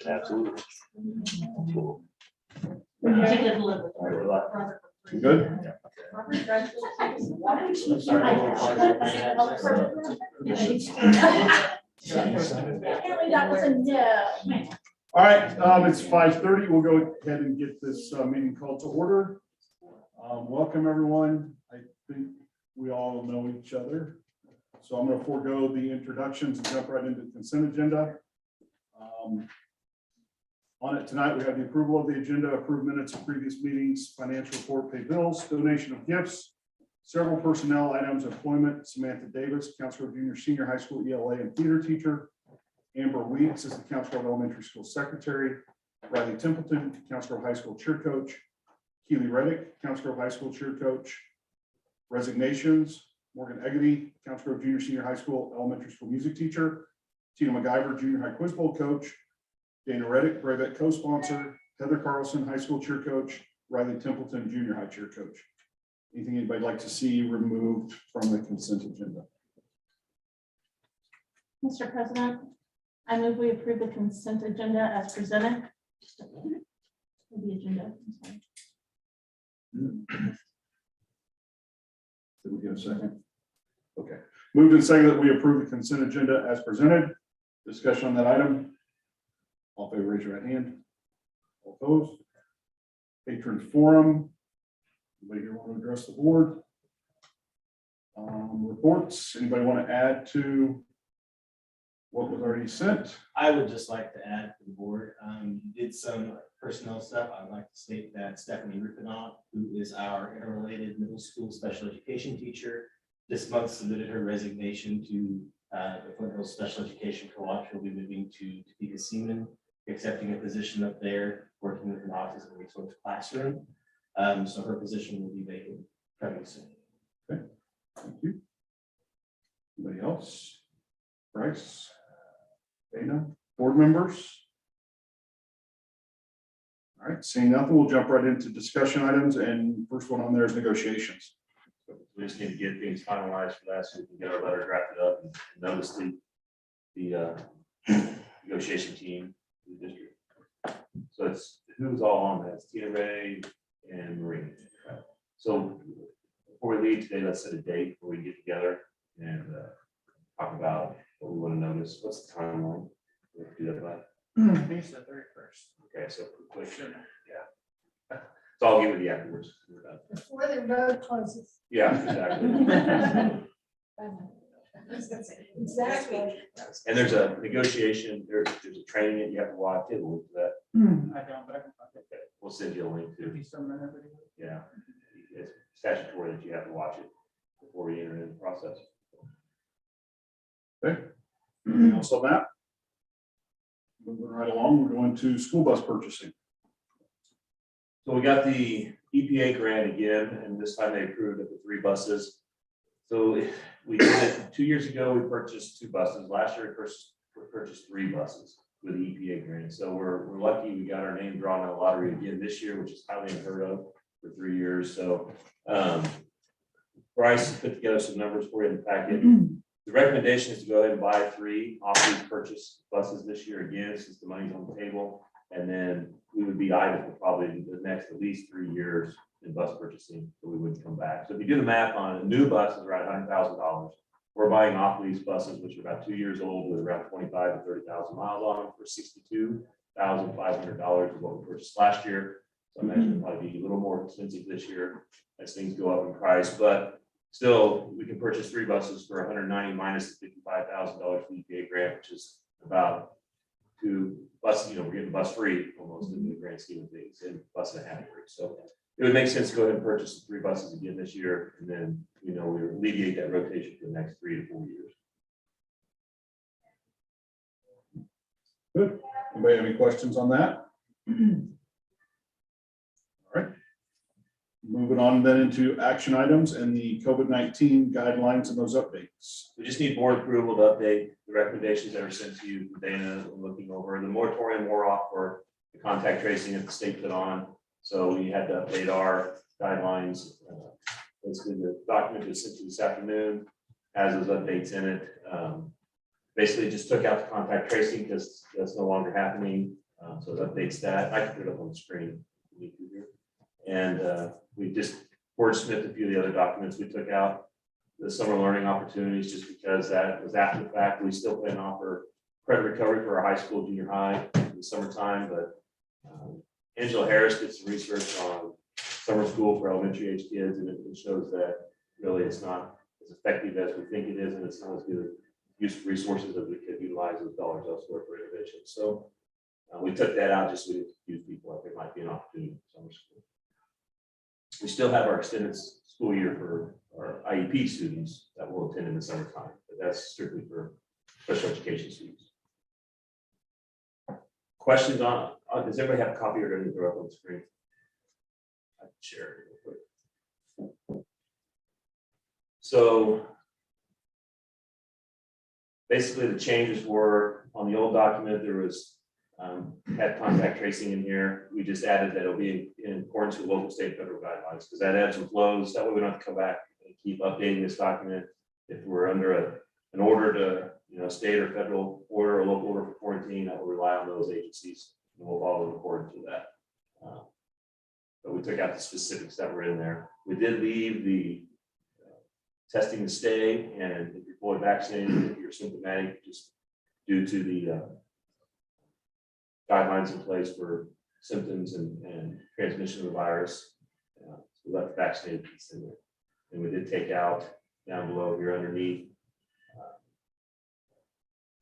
Absolutely. Cool. You good? All right, it's 5:30. We'll go ahead and get this meeting called to order. Welcome, everyone. I think we all know each other. So I'm going to forego the introductions and jump right into the consent agenda. On it tonight, we have the approval of the agenda, approved minutes of previous meetings, financial report, pay bills, donation of gifts, several personnel items, employment, Samantha Davis, counselor of junior senior high school ELA and theater teacher, Amber Weeks is the counselor of elementary school secretary, Riley Templeton, counselor of high school cheer coach, Keely Reddick, counselor of high school cheer coach, resignations, Morgan Eggety, counselor of junior senior high school elementary school music teacher, Tina MacGyver, junior high quiz bowl coach, Dana Reddick, Brevet co-sponsor, Heather Carlson, high school cheer coach, Riley Templeton, junior high cheer coach. Anything anybody'd like to see removed from the consent agenda? Mr. President, I move we approve the consent agenda as presented. The agenda. I'm sorry. Did we get a second? Okay. Moved and seconded that we approve the consent agenda as presented. Discussion on that item. All in favor, raise your right hand. All opposed? Patron forum. Anybody here want to address the board? Reports. Anybody want to add to what was already sent? I would just like to add to the board, you did some personnel stuff. I'd like to state that Stephanie Rupinot, who is our interrelated middle school special education teacher, this month submitted her resignation to the Flint Hills Special Education Co-op. She'll be moving to Topeka Seaman, accepting a position up there, working with an autism resource classroom. So her position will be vacant coming soon. Okay, thank you. Anybody else? Bryce? Dana? Board members? All right, seeing nothing, we'll jump right into discussion items, and first one on there is negotiations. So we just need to get things finalized for that so we can get our letter drafted up and notice the negotiation team, the district. So it's who's all on that. It's Tina Ray and Marie. So before we leave today, let's set a date where we get together and talk about what we want to notice. What's the timeline? We have to do that by. I think it's the 31st. Okay, so quick, yeah. So I'll get with you afterwards. Before the road closes. Yeah, exactly. Exactly. And there's a negotiation, there's a training that you have to watch. It will that. I don't, but I can find it. Okay, we'll send you a link to. Maybe some minute video. Yeah, it's statutory that you have to watch it before you enter in the process. Okay. Anything else on that? Moving right along, we're going to school bus purchasing. So we got the EPA grant again, and this time they approved it for 3 buses. So we did it 2 years ago, we purchased 2 buses. Last year we purchased 3 buses with the EPA grant. So we're lucky we got our name drawn in the lottery again this year, which is highly unheard of for 3 years. So Bryce put together some numbers for you in the packet. The recommendation is to go ahead and buy 3 off-lease purchase buses this year again, since the money's on the table. And then we would be idle for probably the next at least 3 years in bus purchasing, so we wouldn't come back. So if you do the math on a new bus is around $100,000. We're buying off-lease buses, which are about 2 years old with around 25 to 30,000 miles on them for $62,500 is what we purchased last year. So I imagine it'll probably be a little more expensive this year as things go up in price, but still, we can purchase 3 buses for $190 minus the $55,000 EPA grant, which is about 2 buses. We're getting bus free almost in the grand scheme of things, and bus and a half free. So it would make sense to go ahead and purchase 3 buses again this year, and then we alleviate that rotation for the next 3 to 4 years. Good. Anybody have any questions on that? All right. Moving on then into action items and the COVID-19 guidelines and those updates. We just need board approval to update the recommendations that are sent to you from Dana. Looking over the moratorium wore off for the contact tracing that the state put on. So we had to update our guidelines. Basically, the document was sent to this afternoon has those updates in it. Basically just took out the contact tracing because that's no longer happening. So it updates that. I can put it up on the screen. And we just wordsmithed a few of the other documents we took out. The summer learning opportunities, just because that was after the fact. We still plan to offer credit recovery for our high school, junior high in the summertime, but Angela Harris did some research on summer school for elementary age kids, and it shows that really it's not as effective as we think it is, and it's not as good use of resources as we could utilize those dollars elsewhere for intervention. So we took that out just so we didn't confuse people if there might be an opportunity for summer school. We still have our extended school year for our IEP students that will attend in the summertime, but that's strictly for special education students. Questions on, does everybody have a copy or do I need to throw up on the screen? I can share it real quick. So basically the changes were on the old document, there was had contact tracing in here. We just added that it'll be in accordance with local, state, federal guidelines, because that ebbs and flows. That way we don't have to come back and keep updating this document. If we're under an order to, state or federal order or local order for quarantine, that will rely on those agencies, and we'll follow according to that. But we took out the specifics that were in there. We did leave the testing to stay, and if you're fully vaccinated, if you're symptomatic, just due to the guidelines in place for symptoms and transmission of the virus. So we left the vaccinated piece in there. And we did take out down below here underneath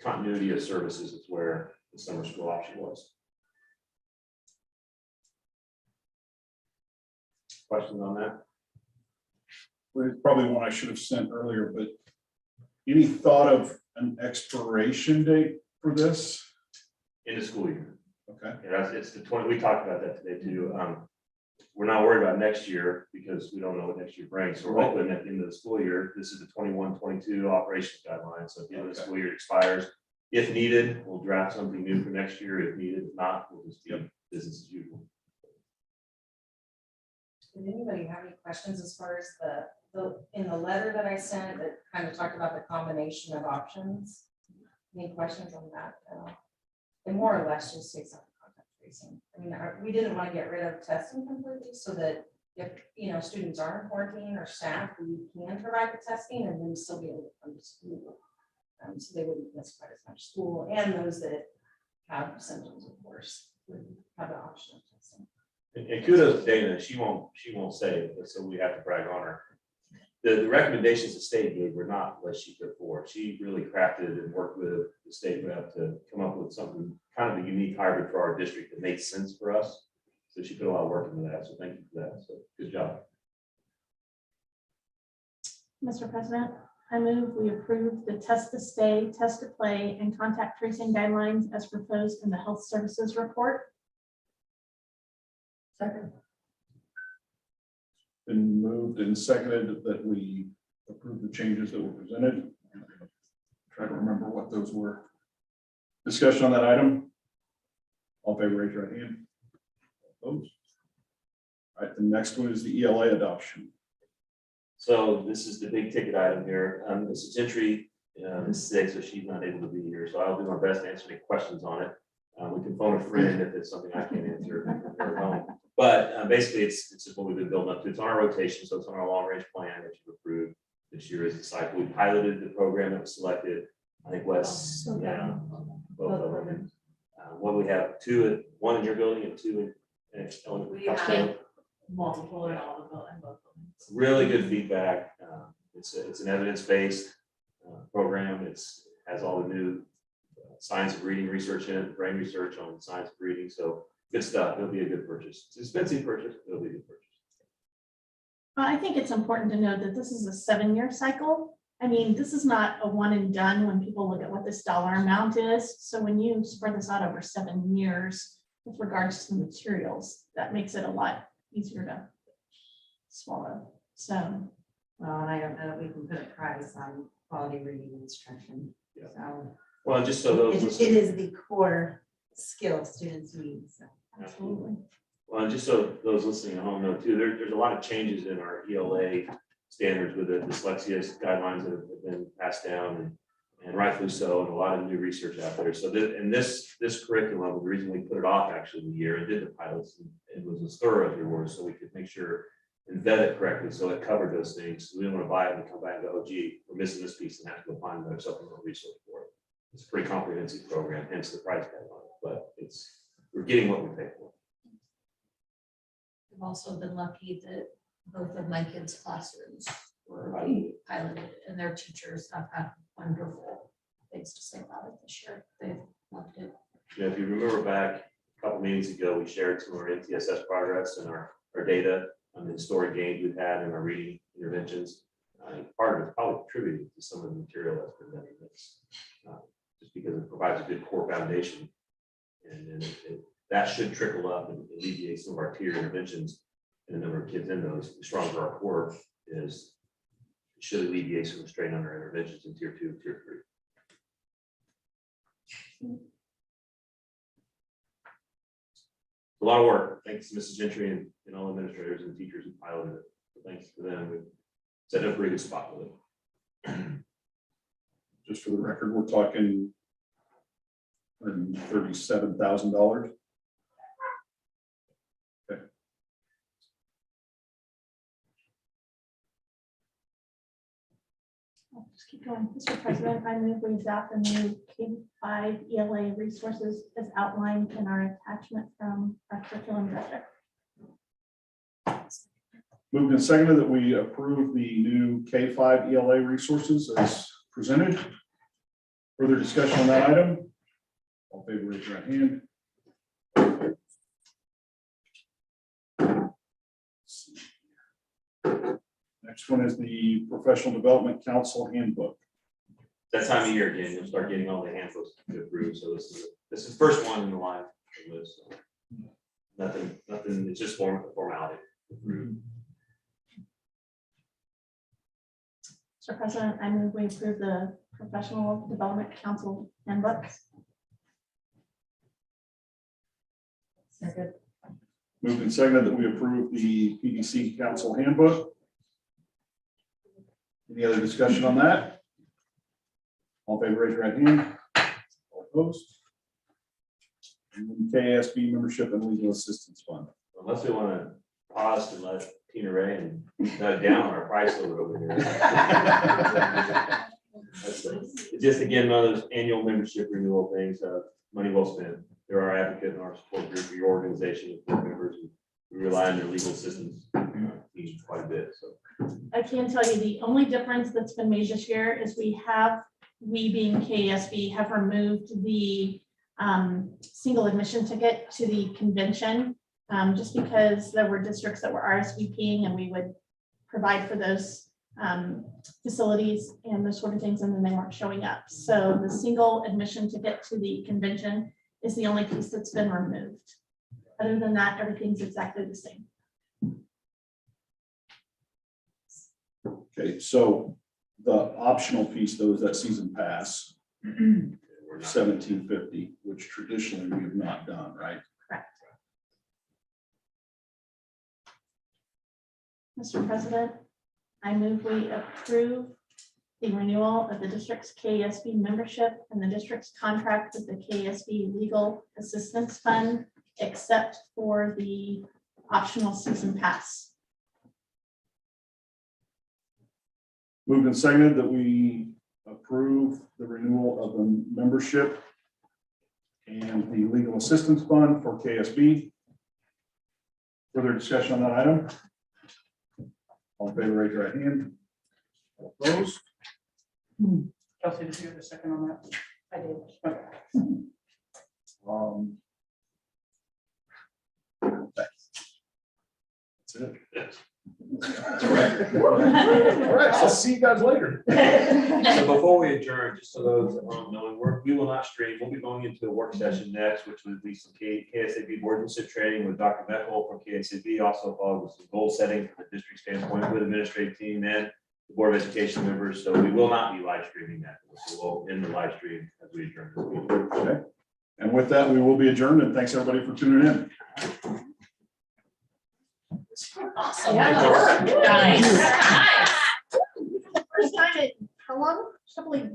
continuity of services is where the summer school option was. Questions on that? Well, it's probably one I should have sent earlier, but any thought of an expiration date for this? In the school year. Okay. Yeah, it's the 20, we talked about that today too. We're not worried about next year because we don't know what next year brings. So we're hoping at the end of the school year, this is the 21-22 operations guidelines. So at the end of the school year expires. If needed, we'll draft something new for next year. If needed, if not, we'll just do business as usual. Did anybody have any questions as far as in the letter that I sent that kind of talked about the combination of options? Any questions on that? It more or less just takes out the contact tracing. I mean, we didn't want to get rid of testing completely so that if, students are in quarantine or staff, we can provide the testing and then still be able to come to school. So they wouldn't miss quite as much school, and those that have symptoms, of course, would have the option of testing. And kudos to Dana, she won't say it, but so we have to brag on her. The recommendations the state gave were not what she put forward. She really crafted and worked with the state rep to come up with something kind of a unique hybrid for our district that makes sense for us. So she put a lot of work into that. So thank you for that. So good job. Mr. President, I move we approve the test to stay, test to play, and contact tracing guidelines as proposed in the health services report. Second. Been moved and seconded that we approve the changes that were presented. Try to remember what those were. Discussion on that item. All in favor, raise your right hand. Opposed? All right, the next one is the ELA adoption. So this is the big ticket item here. Mrs. Gentry is sick, so she's not able to be here. So I'll do my best to answer any questions on it. We can phone a friend if it's something I can't answer. But basically, it's just what we've been building up to. It's on our rotation, so it's on our long range plan that you've approved. This year is the cycle. We piloted the program that was selected. I think Wes, both of them. What we have one in your building and two in We have multiple in all of them. really good feedback. It's an evidence-based program. It has all the new science of reading research in it, brain research on science of reading. So good stuff. It'll be a good purchase. It's an expensive purchase. It'll be a good purchase. I think it's important to note that this is a 7-year cycle. I mean, this is not a one and done when people look at what this dollar amount is. So when you spread this out over 7 years with regards to the materials, that makes it a lot easier to swallow. So, well, and I don't know that we can put a price on quality reading instruction. Yeah. So Well, just so those it listening, is the core skill students need. So. absolutely. well, just so those listening at home know too, there's a lot of changes in our ELA standards with the dyslexia guidelines that have been passed down, And rightfully so, and a lot of new research out there. So this curriculum, the reason we put it off actually a year and did the pilots, and was as thorough as we were, so we could make sure and vet it correctly, so it covered those things. We didn't want to buy it and come back and go, oh gee, we're missing this piece and have to go find another supplemental resource for it. It's a pretty comprehensive program, hence the price tag on it, but we're getting what we pay for. I've also been lucky that both of my kids' classrooms were piloted, and their teachers have had wonderful things to say about it this year. They've loved it. You know, if you remember back a couple meetings ago, we shared some of our MTSS progress and our data on the historic gains we've had in our reading interventions. Part of it's probably contributed to some of the material that's been done in this, just because it provides a good core foundation. And then that should trickle up and alleviate some of our tier interventions and the number of kids in those. The stronger our core is, it should alleviate some strain on our interventions in tier 2, tier 3. A lot of work. Thanks to Mrs. Gentry and all administrators and teachers who piloted it. So thanks to them. We've set up a pretty good spot with it. Just for the record, we're talking $137,000. Okay. I'll just keep going. Mr. President, I move we adopt the new K-5 ELA resources as outlined in our attachment from our curriculum director. Moved and seconded that we approve the new K-5 ELA resources as presented. Further discussion on that item? All in favor, raise your right hand. Next one is the Professional Development Council Handbook. That time of year again, you'll start getting all the handbooks to approve. So this is the first one in the line of the list. So nothing, it's just formality. Mr. President, I move we approve the Professional Development Council handbooks. Second. Moved and seconded that we approve the PDC Council Handbook. Any other discussion on that? All in favor, raise your right hand. All opposed? And then KSB Membership and Legal Assistance Fund. Unless we want to pause and let Tina Ray and nut down on our price a little bit over here. It's just again, one of those annual membership renewal things, money well spent. They're our advocate and our support group for your organization and board members. We rely on their legal assistance team quite a bit, so. I can tell you the only difference that's been made this year is we being KSB have removed the single admission ticket to the convention, just because there were districts that were RSVPing and we would provide for those facilities and those sort of things, and then they weren't showing up. So the single admission ticket to the convention is the only piece that's been removed. Other than that, everything's exactly the same. Okay, so the optional piece, though, is that season pass, We're not- $17.50, which traditionally we have not done, right? Correct. Mr. President, I move we approve the renewal of the district's KSB membership and the district's contract with the KSB Legal Assistance Fund, except for the optional season pass. Moved and seconded that we approve the renewal of the membership and the legal assistance fund for KSB. Further discussion on that item? All in favor, raise your right hand. All opposed? Kelsey, did you get a second on that? I did. Okay. That's it. Yes. All right, so I'll see you guys later. So before we adjourn, just so those that don't know, we will not stream. We'll be going into a work session next, which would be some KSAB board and training with Dr. Bethel from KSAB, also followed with some goal setting from the district standpoint with administrative team and the Board of Education members. So we will not be live streaming that. So we'll end the live stream as we adjourn this meeting. Okay. And with that, we will be adjourned, and thanks everybody for tuning in. Awesome. Yeah. Nice. First time in how long? Probably